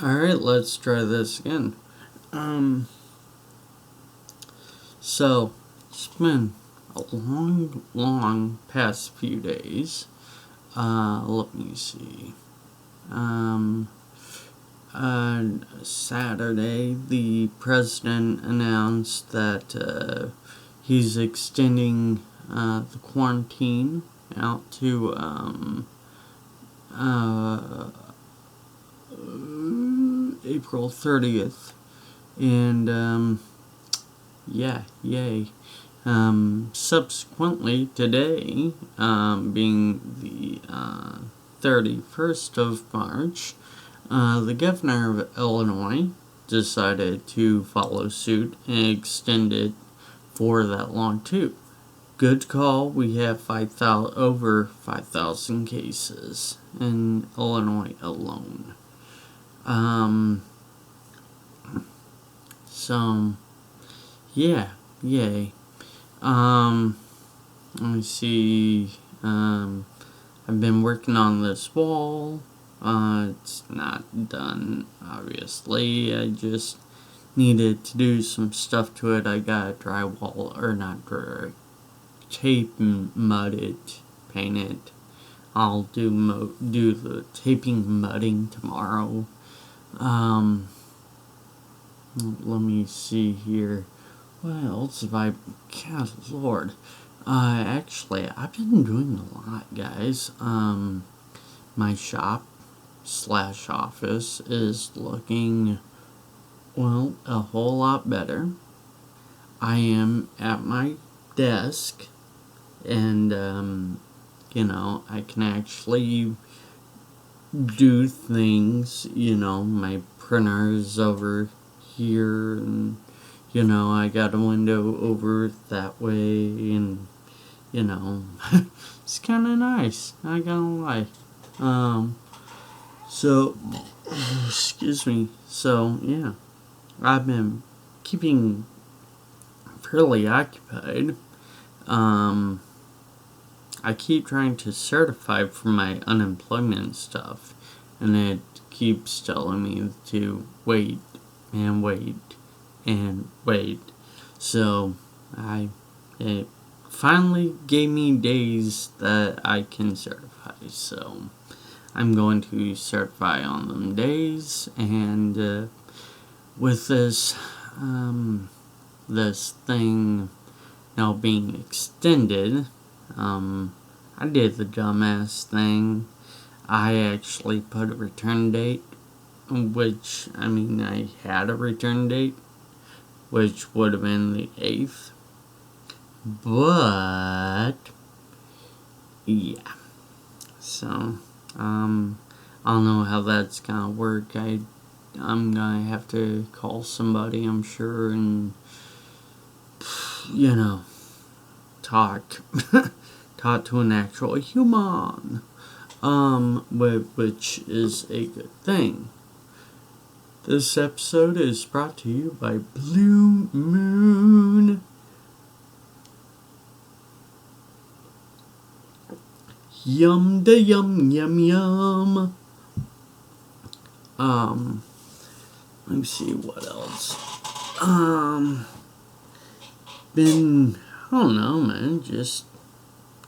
Alright, let's try this again. So, it's been a long past few days. Let me see. Saturday, the president announced that he's extending the quarantine out to April 30th. And yay. Subsequently, today, being the 31st of March, the governor of Illinois decided to follow suit and extend it for that long too. Good call. We have over 5,000 cases in Illinois alone. So, yeah, yay. Let me see. I've been working on this wall. It's not done, obviously. I just needed to do some stuff to it. I got drywall, or not drywall, tape and mud it, paint it. I'll do the taping mudding tomorrow. Let me see here. What else have I... God, Lord. Actually, I've been doing a lot, guys. My shop/office is looking, well, a whole lot better. I am at my desk, and, I can actually do things, my printer's over here, and, I got a window over that way, and, it's kind of nice, not gonna lie. So, excuse me, so, yeah, I've been keeping fairly occupied. I keep trying to certify for my unemployment stuff, and it keeps telling me to wait and wait and wait. So it finally gave me days that I can certify. So I'm going to certify on them days, and with this thing now being extended, I did the dumbass thing. I actually put a return date, which, I had a return date, which would have been the 8th. But, yeah. So, I don't know how that's gonna work. I'm gonna have to call somebody, I'm sure, and, talk to an actual human, which is a good thing. This episode is brought to you by Blue Moon. Yum da yum yum yum. Let me see what else. I don't know, man, just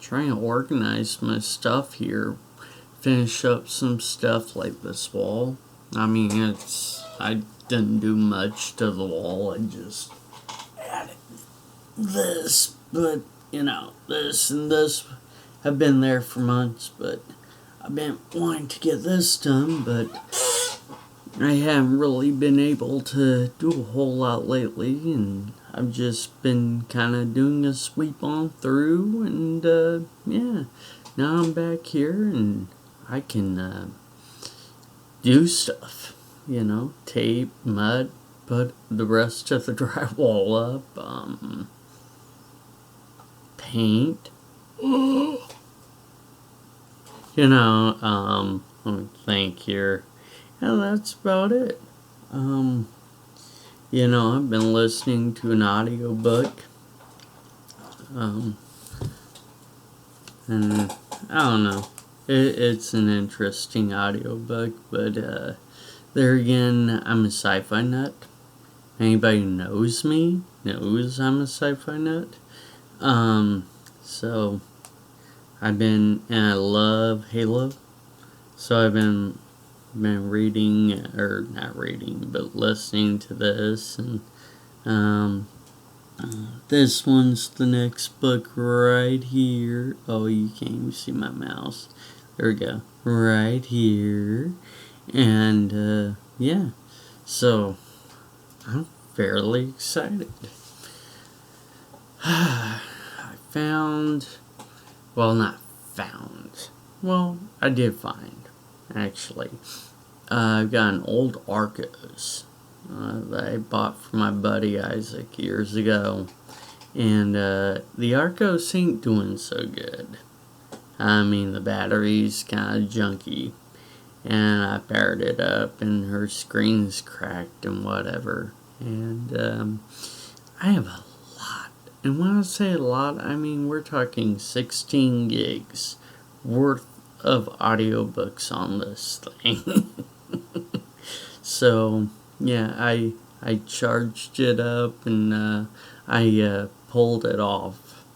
trying to organize my stuff here. Finish up some stuff like this wall. I didn't do much to the wall. I just added this, but, this and this have been there for months, but I've been wanting to get this done, but I haven't really been able to do a whole lot lately, and I've just been kind of doing a sweep on through, and, yeah, now I'm back here, and I can, do stuff, tape, mud, put the rest of the drywall up, paint, let me think here. Yeah, that's about it. I've been listening to an audiobook. And I don't know. It's an interesting audiobook, but There again, I'm a sci-fi nut. Anybody who knows me knows I'm a sci-fi nut. So and I love Halo. So I've been reading, or not reading, but listening to this, and this one's the next book right here. Oh, you can't even see my mouse. There we go. Right here. And, yeah. So, I'm fairly excited. I I did find, actually. I've got an old Arcos that I bought for my buddy Isaac years ago. And the Arcos ain't doing so good. I mean, the battery's kind of junky. And I fired it up and her screen's cracked and whatever. And I have a lot. And when I say a lot, I mean we're talking 16 gigs worth of audiobooks on this thing. So, yeah, I charged it up and I pulled it off.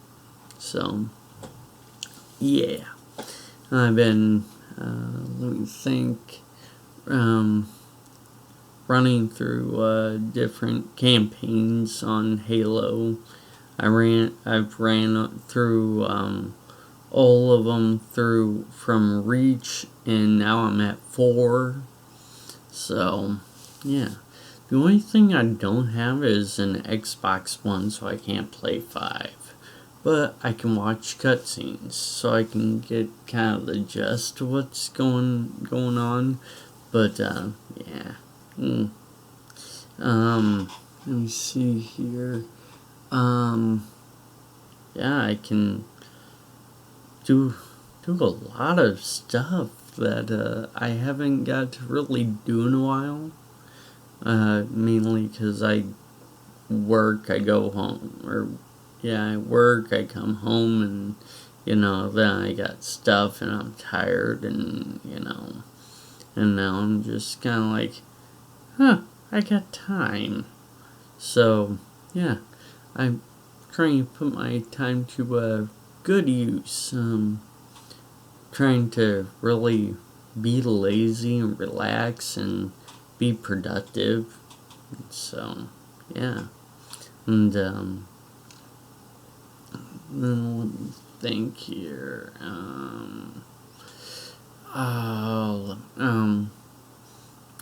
So, yeah. I've been, let me think, running through different campaigns on Halo. I've ran through all of them from Reach, and now I'm at 4. So, yeah. The only thing I don't have is an Xbox One, so I can't play 5. But I can watch cutscenes, so I can get kind of the gist of what's going on. But, yeah. Let me see here. Yeah, I can do a lot of stuff that I haven't got to really do in a while. Mainly because I work, I go home, I work, I come home, and, then I got stuff, and I'm tired, and now I'm just kind of like, I got time. So, yeah, I'm trying to put my time to good use. Trying to really be lazy and relax and be productive. So, yeah. And, then let me think here.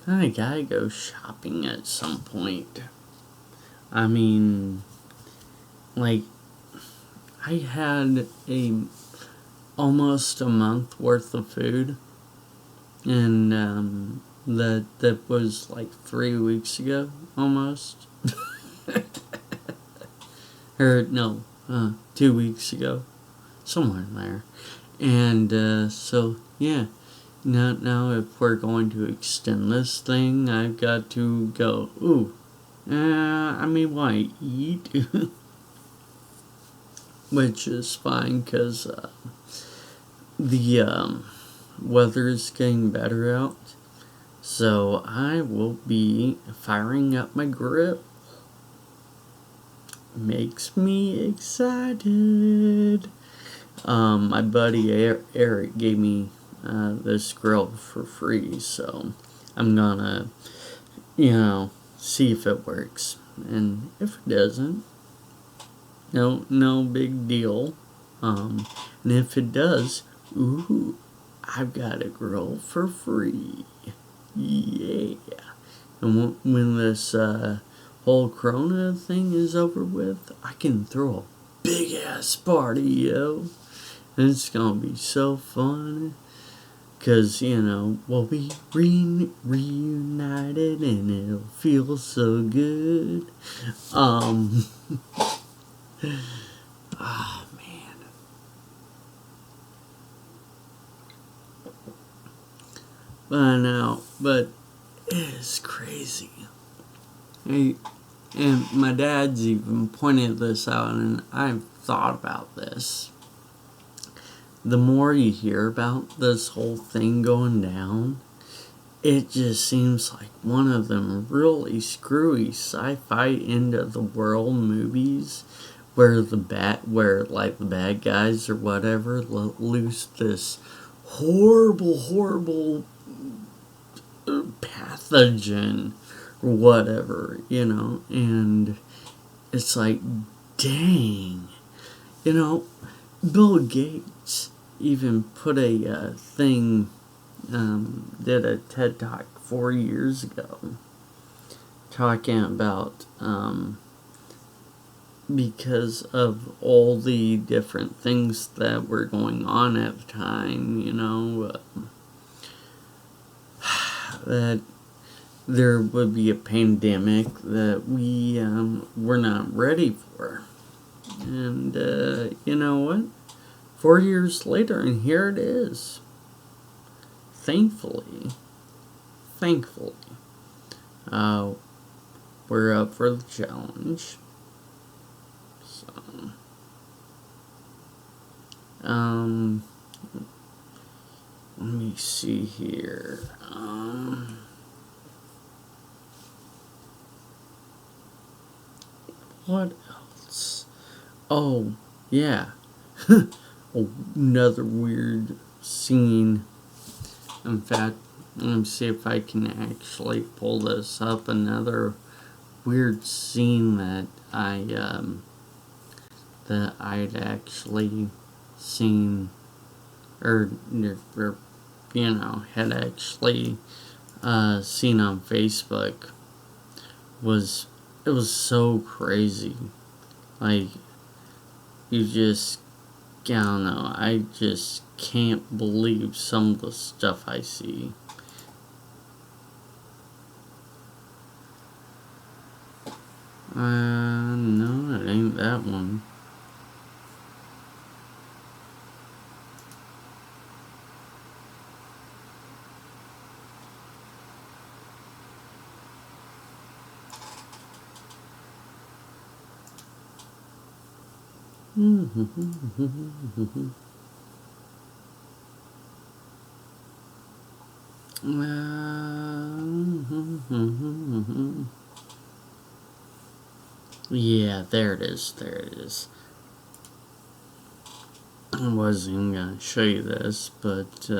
I gotta go shopping at some point. I mean, like, I had almost a month worth of food, and that was like 3 weeks ago, almost. Or no, 2 weeks ago, somewhere in there. And so, yeah. Now if we're going to extend this thing, I've got to go, I may want to eat. Which is fine, because the weather's getting better out. So I will be firing up my grill. Makes me excited. My buddy Eric gave me this grill for free, so I'm gonna, see if it works. And if it doesn't, no big deal. And if it does, I've got a grill for free. Yeah. And when this whole Corona thing is over with, I can throw a big ass party, yo. And it's gonna be so fun. Cause, we'll be reunited and it'll feel so good. Oh, man. But it is crazy. Hey, and my dad's even pointed this out, and I've thought about this. The more you hear about this whole thing going down, it just seems like one of them really screwy sci-fi end of the world movies where the bad guys or whatever let loose this horrible pathogen or whatever, and it's like, dang, you know, Bill Gates even put a thing, did a TED Talk 4 years ago talking about, because of all the different things that were going on at the time, that there would be a pandemic that we were not ready for. And you know what? 4 years later, and here it is. Thankfully, we're up for the challenge. So, let me see here. What else? Oh, yeah. Another weird scene. In fact, let me see if I can actually pull this up. Another weird scene that I'd actually seen, or had actually seen on Facebook. It was so crazy. Like, you just, I don't know, I just can't believe some of the stuff I see. No, it ain't that one. Yeah, there it is. I wasn't gonna show you this, but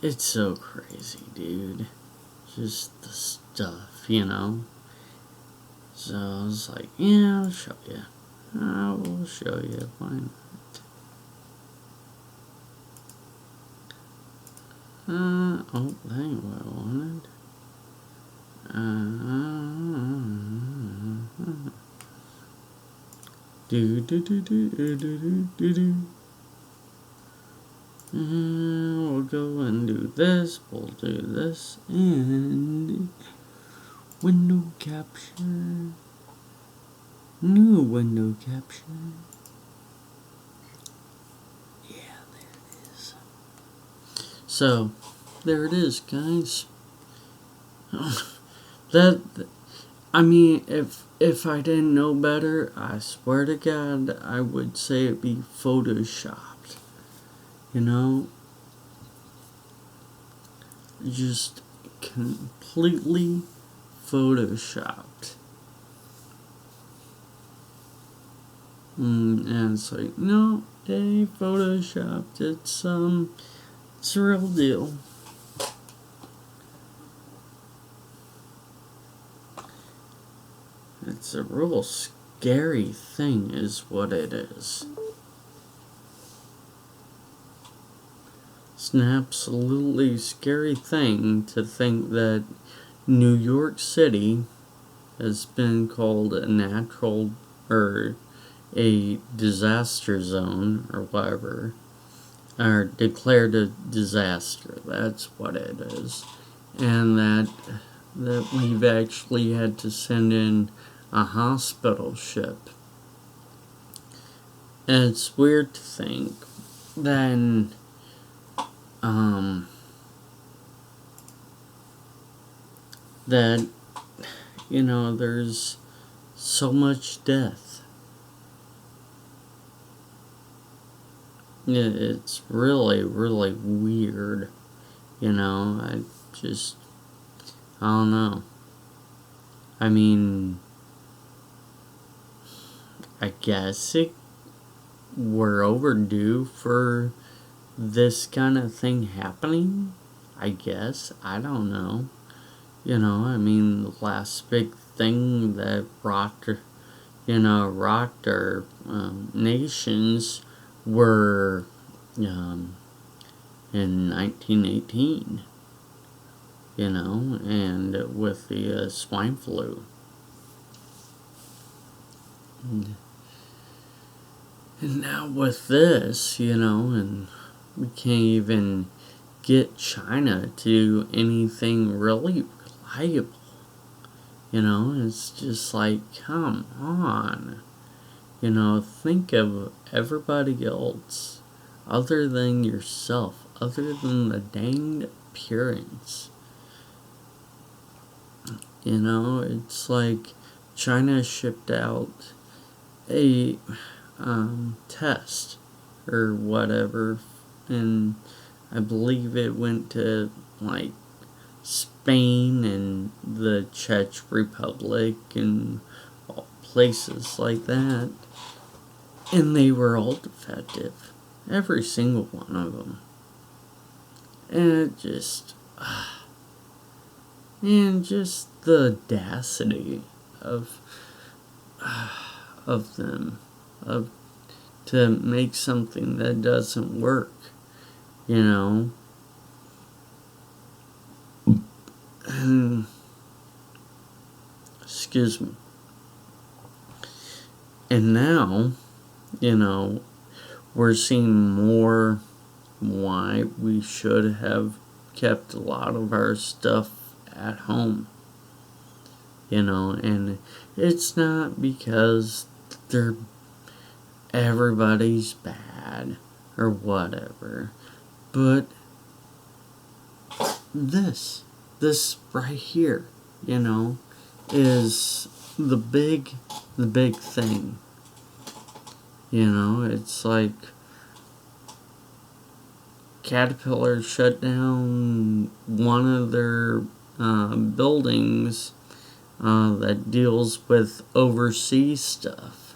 it's so crazy, dude. Just the stuff, So I was like, yeah, I'll show you. I will show you. Why not? Oh, that ain't what I wanted. We'll go and do this. We'll do this and window capture. New window capture. Yeah, there it is. So, there it is, guys. If I didn't know better, I swear to God, I would say it'd be photoshopped. Just completely photoshopped. And it's like, no, it ain't photoshopped. It's a real deal. It's a real scary thing, is what it is. It's an absolutely scary thing to think that New York City has been called a natural or a disaster zone or whatever, or declared a disaster. That's what it is. And that we've actually had to send in a hospital ship. And it's weird to think then that there's so much death. It's really, really weird. I just, I don't know. I mean, I guess we're overdue for this kind of thing happening. I guess. I don't know. I mean, the last big thing that rocked our nations were in 1918, and with the swine flu. And now with this, and we can't even get China to do anything really reliable. It's just like, come on. Think of everybody else other than yourself, other than the danged appearance. It's like China shipped out a test or whatever, and I believe it went to like Spain and the Czech Republic and places like that, and they were all defective, every single one of them. And it just and just the audacity of them to make something that doesn't work, and excuse me. And now, we're seeing more why we should have kept a lot of our stuff at home. And it's not because everybody's bad or whatever, but this right here, is the big thing. It's like Caterpillar shut down one of their buildings that deals with overseas stuff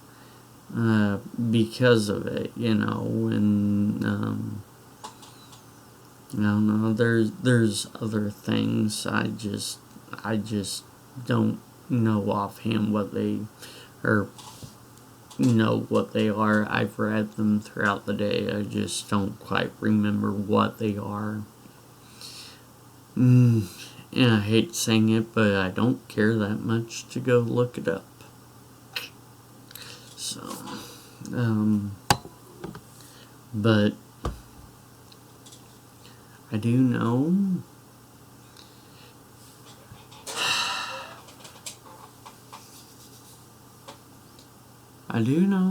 because of it, and I don't know. There's other things. I just don't know offhand what they are. What they are. I've read them throughout the day. I just don't quite remember what they are. And I hate saying it, but I don't care that much to go look it up. So, but I do know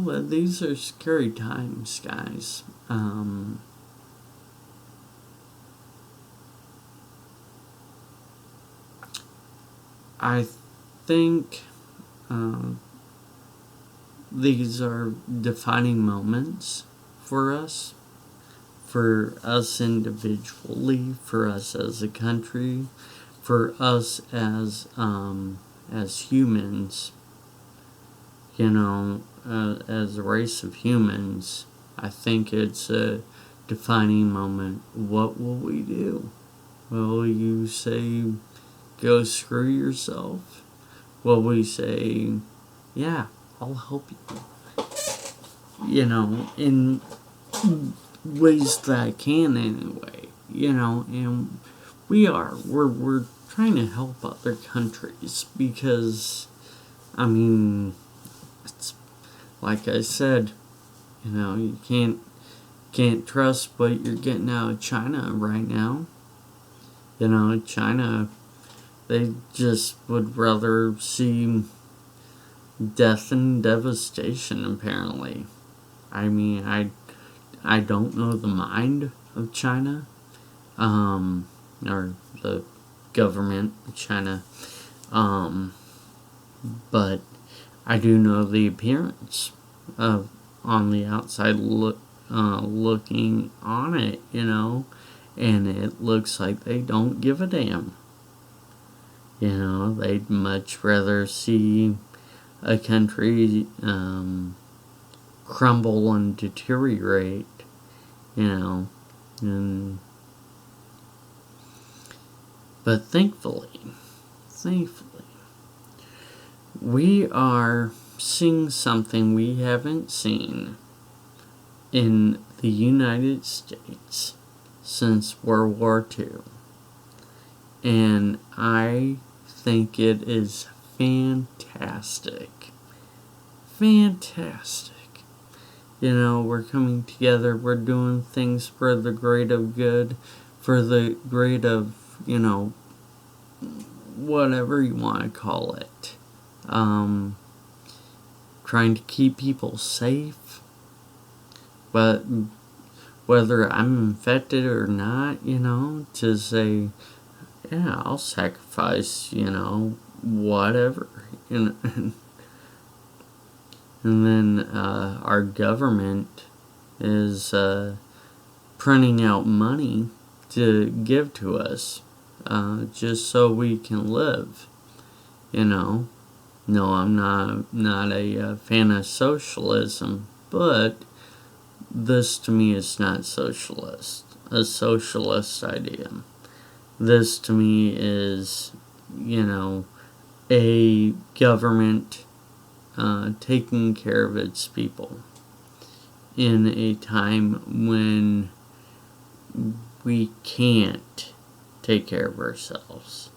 that these are scary times, guys. I think these are defining moments for us individually, for us as a country, for us as humans. As a race of humans, I think it's a defining moment. What will we do? Will you say, go screw yourself? Will we say, yeah, I'll help you? In ways that I can anyway. And we're trying to help other countries because, it's like I said, you can't trust what you're getting out of China right now. China, they just would rather see death and devastation, apparently. I don't know the mind of China, or the government of China, but I do know the appearance of on the outside looking on it, and it looks like they don't give a damn. They'd much rather see a country crumble and deteriorate, and but thankfully, we are seeing something we haven't seen in the United States since World War II. And I think it is fantastic. Fantastic. We're coming together, we're doing things for the great of good, for the great of, whatever you want to call it. Trying to keep people safe. But whether I'm infected or not, to say, yeah, I'll sacrifice, whatever. And then our government is printing out money to give to us just so we can live. No, I'm not a fan of socialism, but this to me is not a socialist idea. This to me is, a government taking care of its people in a time when we can't take care of ourselves,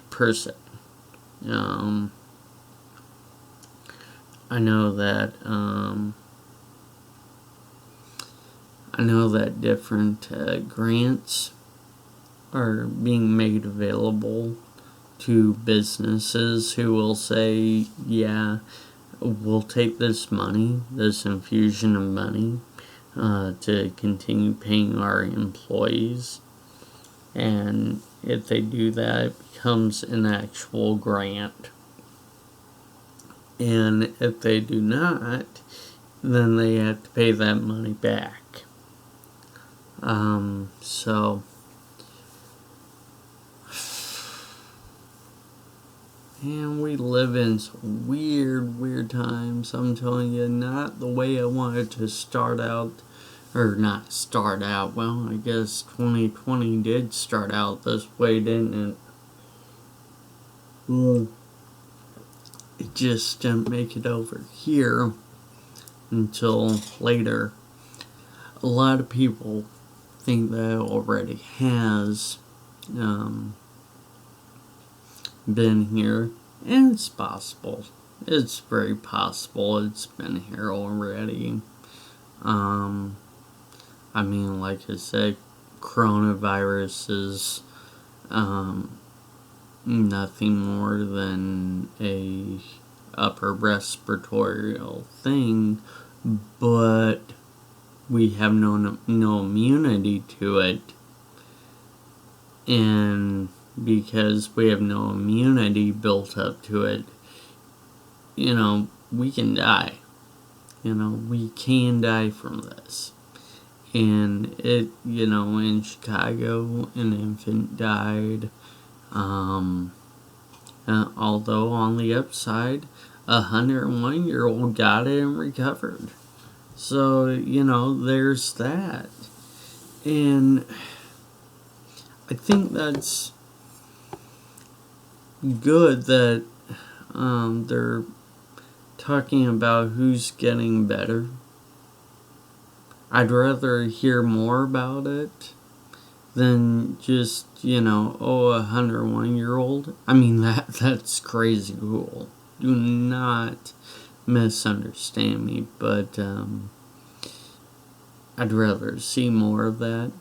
per se. I know that different grants are being made available to businesses who will say, yeah, we'll take this money, this infusion of money, to continue paying our employees. And if they do that, it becomes an actual grant. And if they do not, then they have to pay that money back. So, and we live in some weird times. I'm telling you, not the way I wanted to start out. Or not start out. Well, I guess 2020 did start out this way, didn't it? Well, it just didn't make it over here until later. A lot of people think that it already has been here, and it's possible. It's very possible it's been here already. Like I said, coronavirus is nothing more than a upper respiratory thing, but we have no immunity to it, and because we have no immunity built up to it, we can die. We can die from this. And it, in Chicago, an infant died. Although on the upside, a 101-year-old got it and recovered. So, there's that. And I think that's good that they're talking about who's getting better. I'd rather hear more about it than just, a 101-year-old. That's crazy cool. Do not misunderstand me, but I'd rather see more of that.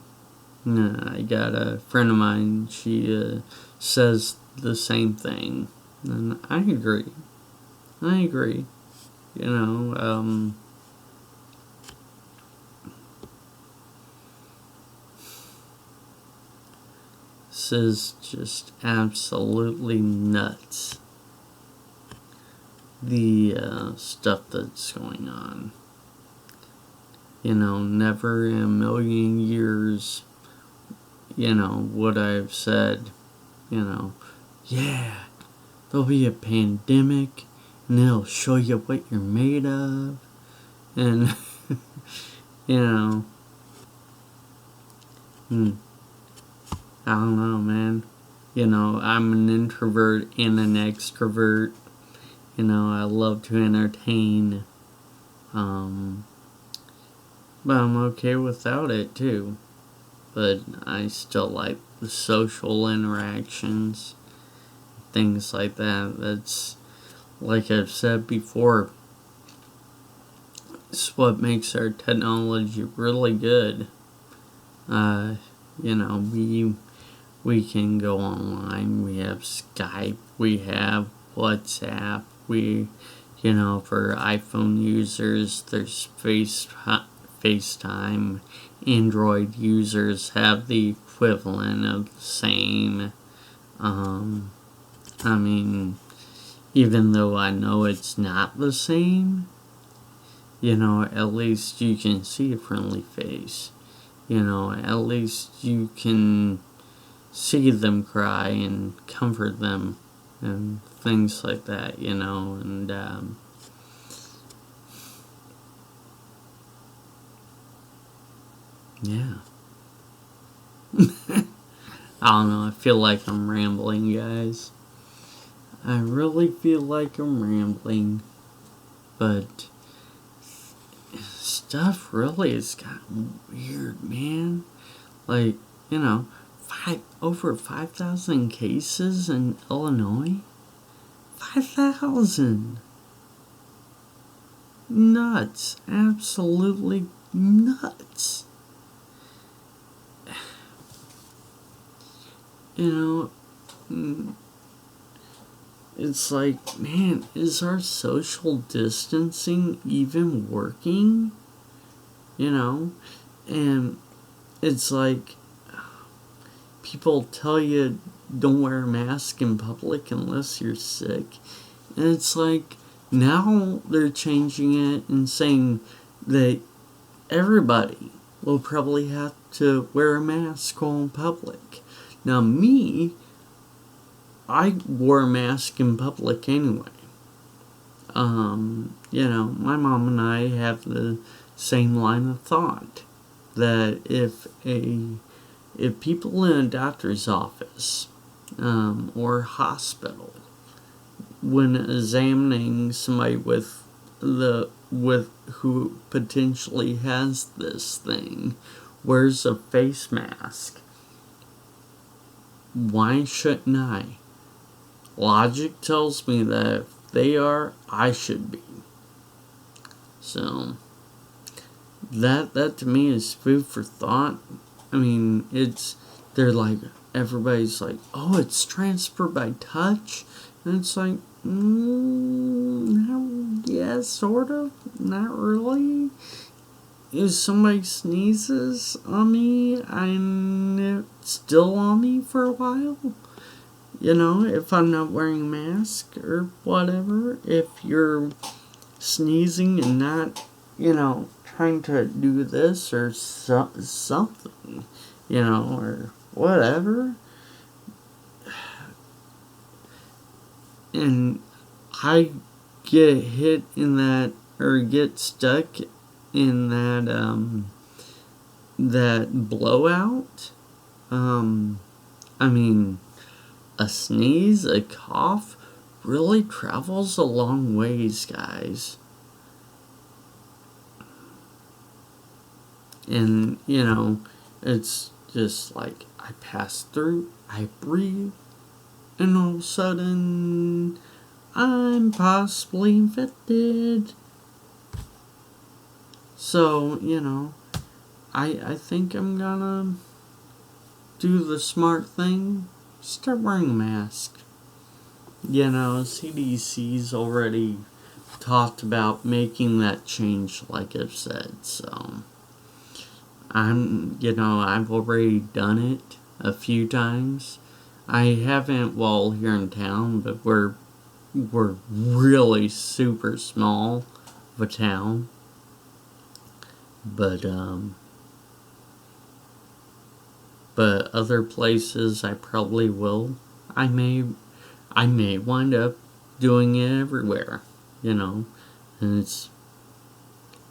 I got a friend of mine, she says the same thing, and I agree. This is just absolutely nuts. The stuff that's going on. never in a million years, would I have said, yeah, there'll be a pandemic and it'll show you what you're made of. And, you know, I don't know, man. I'm an introvert and an extrovert. I love to entertain. But I'm okay without it too. But I still like the social interactions, things like that. That's, like I've said before, it's what makes our technology really good. We can go online. We have Skype. We have WhatsApp. For iPhone users, there's FaceTime. Android users have the equivalent of the same. Even though I know it's not the same, at least you can see a friendly face. At least you can see them cry and comfort them and things like that, and yeah. I don't know, I feel like I'm rambling, guys. I really feel like I'm rambling, but stuff really has gotten weird, man. Like, over 5,000 cases in Illinois? 5,000! Nuts. Absolutely nuts. It's like, man, is our social distancing even working? And it's like, people tell you don't wear a mask in public unless you're sick. And it's like, now they're changing it and saying that everybody will probably have to wear a mask in public. Now, I wore a mask in public anyway. My mom and I have the same line of thought that if people in a doctor's office or hospital, when examining somebody with who potentially has this thing, wears a face mask, why shouldn't I? Logic tells me that if they are, I should be. So that to me is food for thought. They're like, everybody's like, oh, it's transferred by touch, and it's like, yeah, sort of, not really. If somebody sneezes on me, and it's still on me for a while. If I'm not wearing a mask or whatever, if you're sneezing and not, trying to do this or something, or whatever. And I get hit in that, or get stuck in that blowout. A sneeze, a cough really travels a long ways, guys. And, it's just like, I pass through, I breathe, and all of a sudden, I'm possibly infected. So, I think I'm gonna do the smart thing, start wearing a mask. CDC's already talked about making that change, like I've said, so I've already done it a few times. I haven't while here in town, but we're really super small of a town. But other places I probably will. I may wind up doing it everywhere, and it's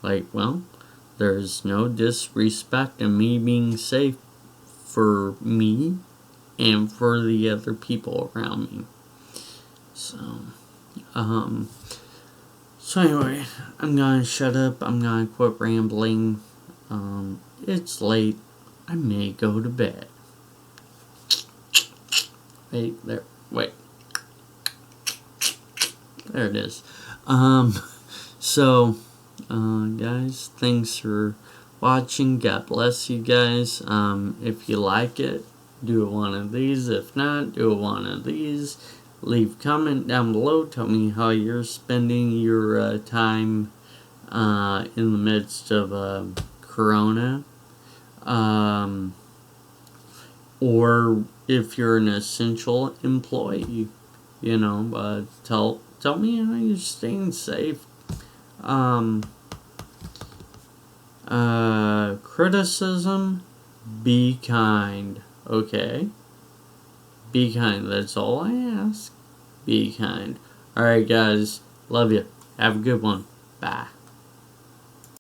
like, well, there's no disrespect in me being safe for me and for the other people around me. So, so anyway, I'm gonna shut up. I'm gonna quit rambling. It's late. I may go to bed. Wait, there. Wait. There it is. So, guys, thanks for watching. God bless you guys. If you like it, do one of these. If not, do one of these. Leave a comment down below. Tell me how you're spending your time in the midst of Corona. Or if you're an essential employee, tell me how you're staying safe. Criticism, be kind, okay? Be kind, that's all I ask. Be kind. Alright, guys, love you. Have a good one. Bye.